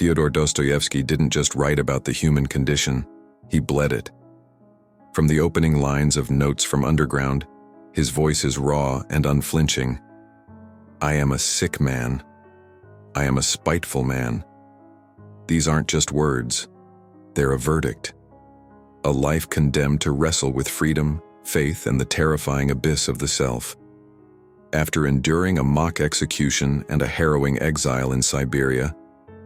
Fyodor Dostoevsky didn't just write about the human condition, he bled it. From the opening lines of Notes from Underground, his voice is raw and unflinching. I am a sick man. I am a spiteful man. These aren't just words. They're a verdict. A life condemned to wrestle with freedom, faith, and the terrifying abyss of the self. After enduring a mock execution and a harrowing exile in Siberia,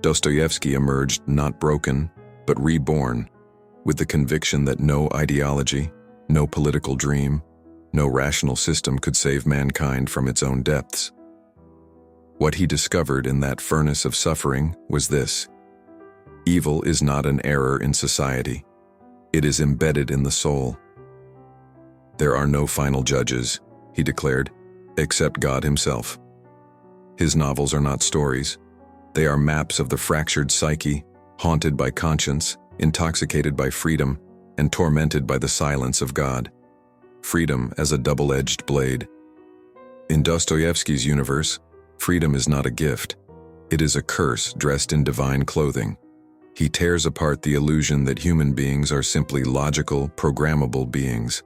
Dostoevsky emerged not broken, but reborn, with the conviction that no ideology, no political dream, no rational system could save mankind from its own depths. What he discovered in that furnace of suffering was this: evil is not an error in society. It is embedded in the soul. There are no final judges, he declared, except God himself. His novels are not stories. They are maps of the fractured psyche, haunted by conscience, intoxicated by freedom, and tormented by the silence of God. Freedom as a double-edged blade. In Dostoevsky's universe, freedom is not a gift. It is a curse dressed in divine clothing. He tears apart the illusion that human beings are simply logical, programmable beings.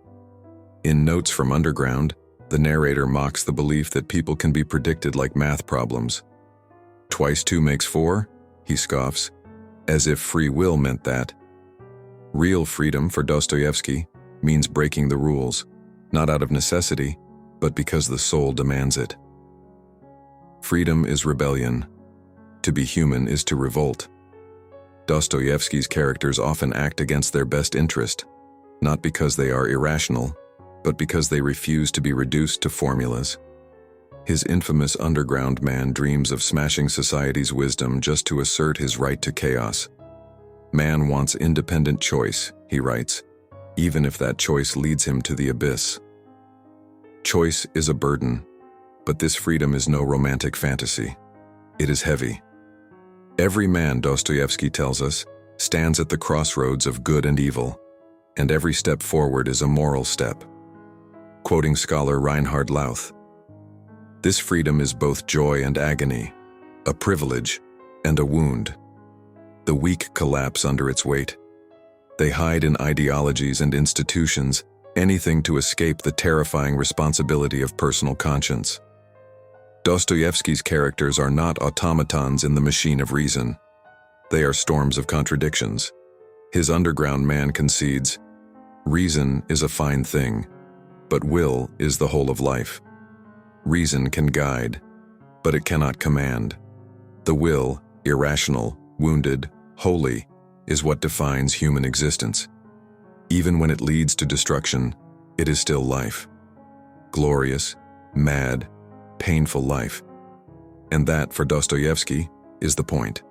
In Notes from Underground, the narrator mocks the belief that people can be predicted like math problems. 2 + 2 = 4, he scoffs, as if free will meant that. Real freedom for Dostoevsky means breaking the rules, not out of necessity, but because the soul demands it. Freedom is rebellion. To be human is to revolt. Dostoevsky's characters often act against their best interest, not because they are irrational, but because they refuse to be reduced to formulas. His infamous underground man dreams of smashing society's wisdom just to assert his right to chaos. Man wants independent choice, he writes, even if that choice leads him to the abyss. Choice is a burden, but this freedom is no romantic fantasy. It is heavy. Every man, Dostoevsky tells us, stands at the crossroads of good and evil, and every step forward is a moral step. Quoting scholar Reinhard Lauth, this freedom is both joy and agony, a privilege and a wound. The weak collapse under its weight. They hide in ideologies and institutions, anything to escape the terrifying responsibility of personal conscience. Dostoevsky's characters are not automatons in the machine of reason. They are storms of contradictions. His underground man concedes, reason is a fine thing, but will is the whole of life. Reason can guide, but it cannot command. The will, irrational, wounded, holy, is what defines human existence. Even when it leads to destruction, it is still life. Glorious, mad, painful life. And that, for Dostoevsky, is the point.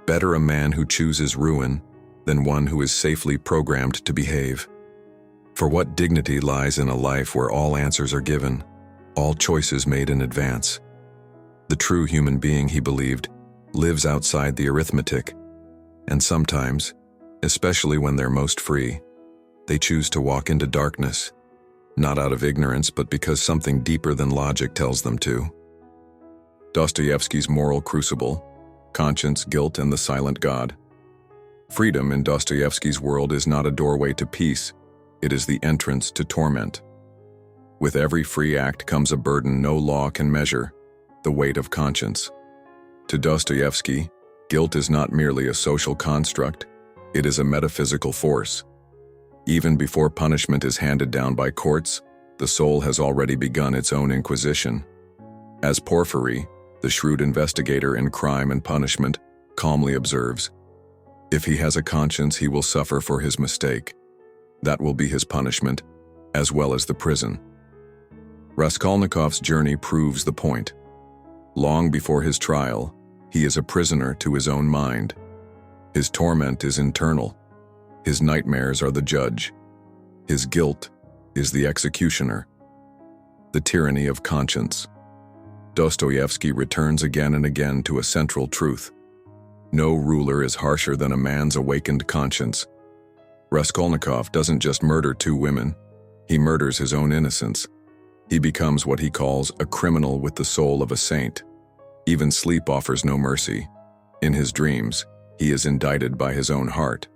Better a man who chooses ruin than one who is safely programmed to behave. For what dignity lies in a life where all answers are given, all choices made in advance? The true human being, he believed, lives outside the arithmetic, and sometimes, especially when they're most free, they choose to walk into darkness, not out of ignorance but because something deeper than logic tells them to. Dostoevsky's moral crucible, conscience, guilt, and the silent God. Freedom in Dostoevsky's world is not a doorway to peace, it is the entrance to torment. With every free act comes a burden no law can measure, the weight of conscience. To Dostoevsky, guilt is not merely a social construct, it is a metaphysical force. Even before punishment is handed down by courts, the soul has already begun its own inquisition. As Porphyry, the shrewd investigator in crime and punishment, calmly observes, if he has a conscience, he will suffer for his mistake. That will be his punishment, as well as the prison. Raskolnikov's journey proves the point. Long before his trial, he is a prisoner to his own mind. His torment is internal. His nightmares are the judge. His guilt is the executioner. The tyranny of conscience. Dostoevsky returns again and again to a central truth. No ruler is harsher than a man's awakened conscience. Raskolnikov doesn't just murder 2 women, he murders his own innocence. He becomes what he calls a criminal with the soul of a saint. Even sleep offers no mercy. In his dreams, he is indicted by his own heart.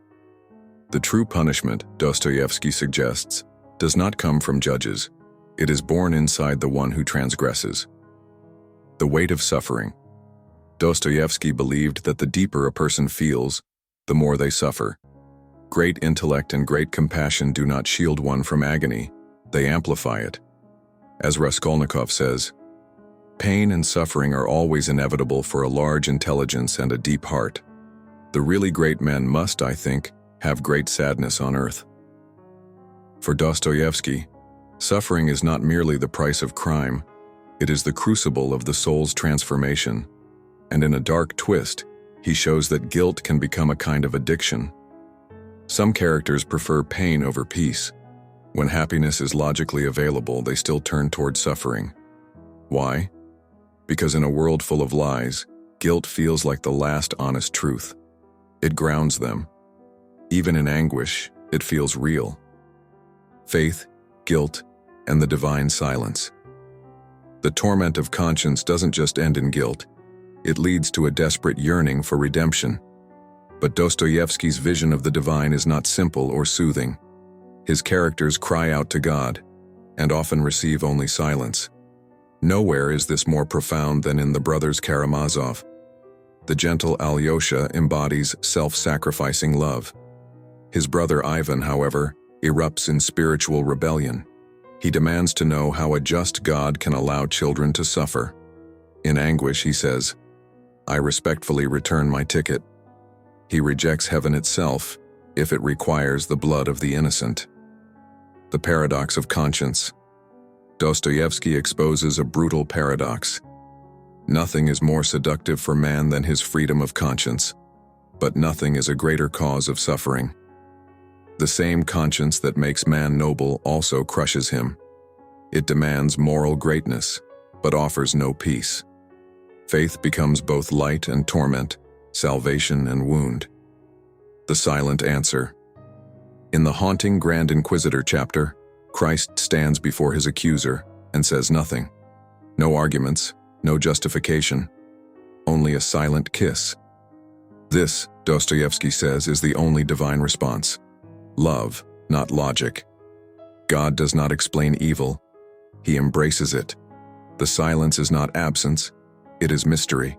The true punishment, Dostoevsky suggests, does not come from judges. It is born inside the one who transgresses. The weight of suffering. Dostoevsky believed that the deeper a person feels, the more they suffer. Great intellect and great compassion do not shield one from agony, they amplify it. As Raskolnikov says, pain and suffering are always inevitable for a large intelligence and a deep heart. The really great men must, I think, have great sadness on earth. For Dostoevsky, suffering is not merely the price of crime, it is the crucible of the soul's transformation. And in a dark twist, he shows that guilt can become a kind of addiction. Some characters prefer pain over peace. When happiness is logically available, they still turn toward suffering. Why? Because in a world full of lies, guilt feels like the last honest truth. It grounds them. Even in anguish, it feels real. Faith, guilt, and the divine silence. The torment of conscience doesn't just end in guilt. It leads to a desperate yearning for redemption. But Dostoevsky's vision of the divine is not simple or soothing. His characters cry out to God, and often receive only silence. Nowhere is this more profound than in the brothers Karamazov. The gentle Alyosha embodies self-sacrificing love. His brother Ivan, however, erupts in spiritual rebellion. He demands to know how a just God can allow children to suffer. In anguish, he says, "I respectfully return my ticket." He rejects heaven itself if it requires the blood of the innocent. The paradox of conscience. Dostoevsky exposes a brutal paradox. Nothing is more seductive for man than his freedom of conscience, but nothing is a greater cause of suffering. The same conscience that makes man noble also crushes him. It demands moral greatness, but offers no peace. Faith becomes both light and torment, salvation and wound. The silent answer. In the haunting Grand Inquisitor chapter, Christ stands before his accuser and says nothing. No arguments, no justification, only a silent kiss. This, Dostoevsky says, is the only divine response. Love, not logic. God does not explain evil. He embraces it. The silence is not absence, it is mystery.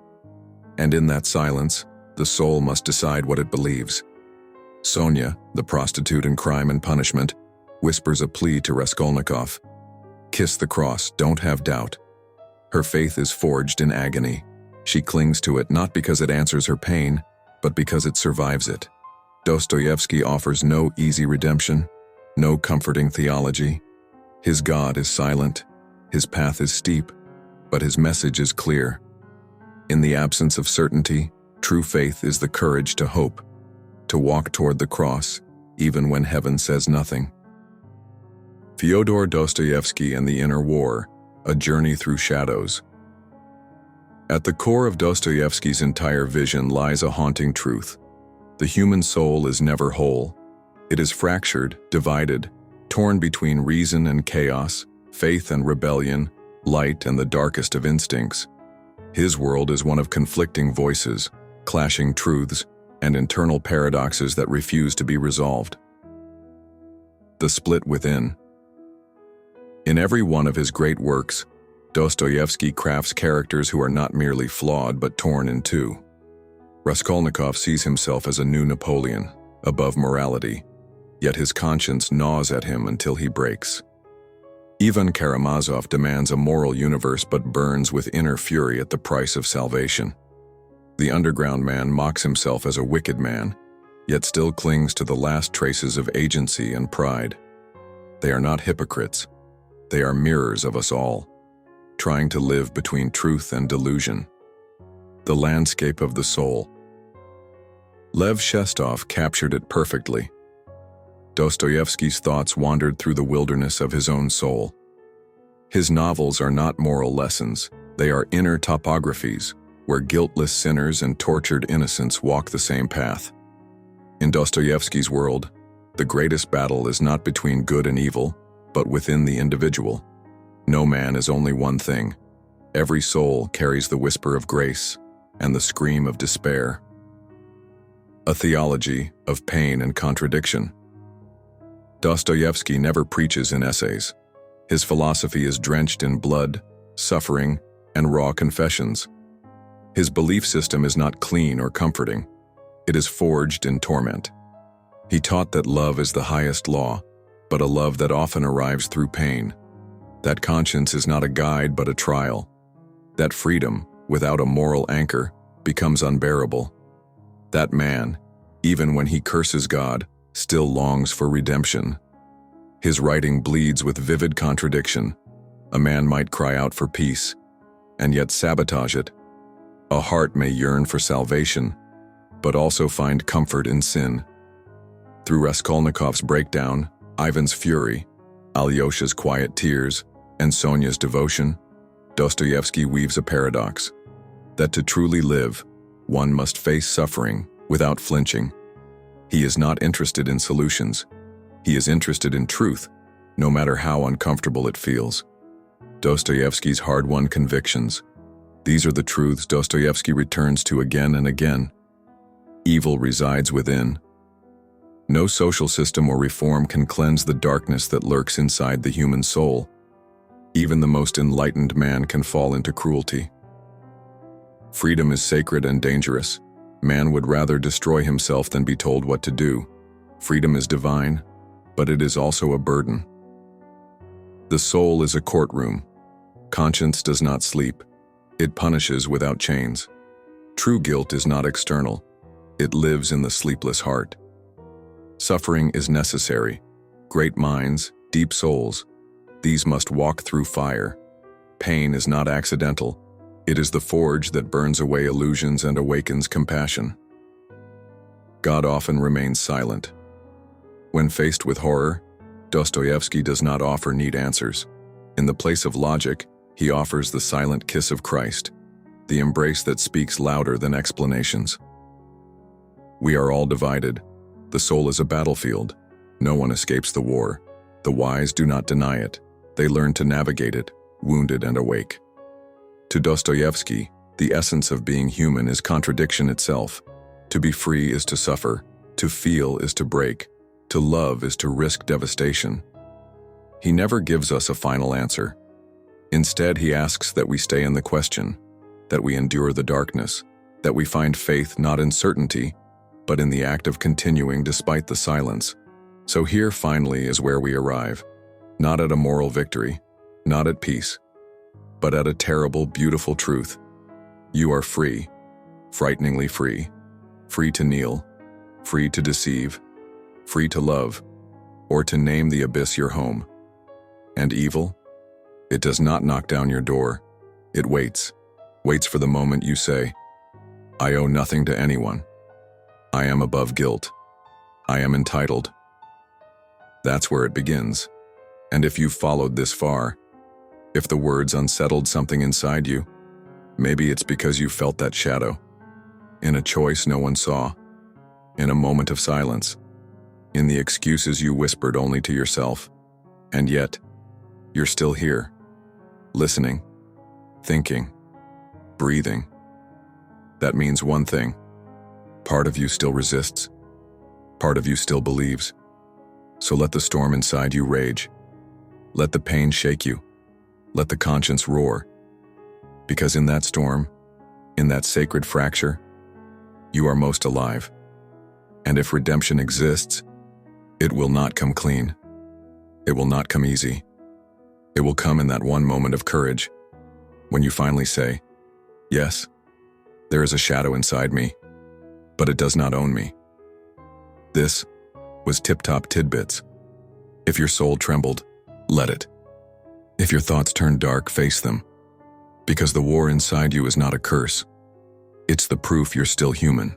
And in that silence, the soul must decide what it believes. Sonia, the prostitute in Crime and Punishment, whispers a plea to Raskolnikov. Kiss the cross, don't have doubt. Her faith is forged in agony. She clings to it not because it answers her pain, but because it survives it. Dostoevsky offers no easy redemption, no comforting theology. His God is silent, his path is steep, but his message is clear. In the absence of certainty, true faith is the courage to hope, to walk toward the cross, even when heaven says nothing. Fyodor Dostoevsky and the Inner War, a journey through shadows. At the core of Dostoevsky's entire vision lies a haunting truth. The human soul is never whole. It is fractured, divided, torn between reason and chaos, faith and rebellion, light and the darkest of instincts. His world is one of conflicting voices, clashing truths, and internal paradoxes that refuse to be resolved. The split within. In every one of his great works, Dostoevsky crafts characters who are not merely flawed but torn in two. Raskolnikov sees himself as a new Napoleon, above morality, yet his conscience gnaws at him until he breaks. Ivan Karamazov demands a moral universe but burns with inner fury at the price of salvation. The underground man mocks himself as a wicked man, yet still clings to the last traces of agency and pride. They are not hypocrites. They are mirrors of us all, trying to live between truth and delusion. The landscape of the soul. Lev Shestov captured it perfectly. Dostoevsky's thoughts wandered through the wilderness of his own soul. His novels are not moral lessons, they are inner topographies, where guiltless sinners and tortured innocents walk the same path. In Dostoevsky's world, the greatest battle is not between good and evil, but within the individual. No man is only one thing. Every soul carries the whisper of grace, and the scream of despair. A theology of pain and contradiction. Dostoevsky never preaches in essays. His philosophy is drenched in blood, suffering, and raw confessions. His belief system is not clean or comforting. It is forged in torment. He taught that love is the highest law, but a love that often arrives through pain. That conscience is not a guide but a trial. That freedom, without a moral anchor, becomes unbearable. That man, even when he curses God, still longs for redemption. His writing bleeds with vivid contradiction. A man might cry out for peace, and yet sabotage it. A heart may yearn for salvation, but also find comfort in sin. Through Raskolnikov's breakdown, Ivan's fury, Alyosha's quiet tears, and Sonia's devotion, Dostoevsky weaves a paradox. That to truly live, one must face suffering without flinching. He is not interested in solutions. He is interested in truth, no matter how uncomfortable it feels. Dostoevsky's hard-won convictions. These are the truths Dostoevsky returns to again and again. Evil resides within. No social system or reform can cleanse the darkness that lurks inside the human soul. Even the most enlightened man can fall into cruelty. Freedom is sacred and dangerous. Man would rather destroy himself than be told what to do. Freedom is divine, but it is also a burden. The soul is a courtroom. Conscience does not sleep. It punishes without chains. True guilt is not external. It lives in the sleepless heart. Suffering is necessary. Great minds, deep souls, these must walk through fire. Pain is not accidental. It is the forge that burns away illusions and awakens compassion. God often remains silent. When faced with horror, Dostoevsky does not offer neat answers. In the place of logic, he offers the silent kiss of Christ, the embrace that speaks louder than explanations. We are all divided. The soul is a battlefield. No one escapes the war. The wise do not deny it. They learn to navigate it, wounded and awake. To Dostoevsky, the essence of being human is contradiction itself. To be free is to suffer. To feel is to break. To love is to risk devastation. He never gives us a final answer. Instead, he asks that we stay in the question, that we endure the darkness, that we find faith not in certainty, but in the act of continuing despite the silence. So here finally is where we arrive, not at a moral victory, not at peace, but at a terrible, beautiful truth. You are free, frighteningly free, free to kneel, free to deceive, free to love, or to name the abyss your home. And evil? It does not knock down your door. It waits for the moment you say, I owe nothing to anyone. I am above guilt. I am entitled. That's where it begins. And if you've followed this far, if the words unsettled something inside you, maybe it's because you felt that shadow, in a choice no one saw, in a moment of silence, in the excuses you whispered only to yourself, and yet, you're still here, listening, thinking, breathing. That means one thing. Part of you still resists. Part of you still believes. So let the storm inside you rage. Let the pain shake you. Let the conscience roar. Because in that storm, in that sacred fracture, you are most alive. And if redemption exists, it will not come clean. It will not come easy. It will come in that one moment of courage, when you finally say, yes, there is a shadow inside me, but it does not own me. This was Tiptop Tidbits. If your soul trembled, let it. If your thoughts turned dark, face them. Because the war inside you is not a curse. It's the proof you're still human.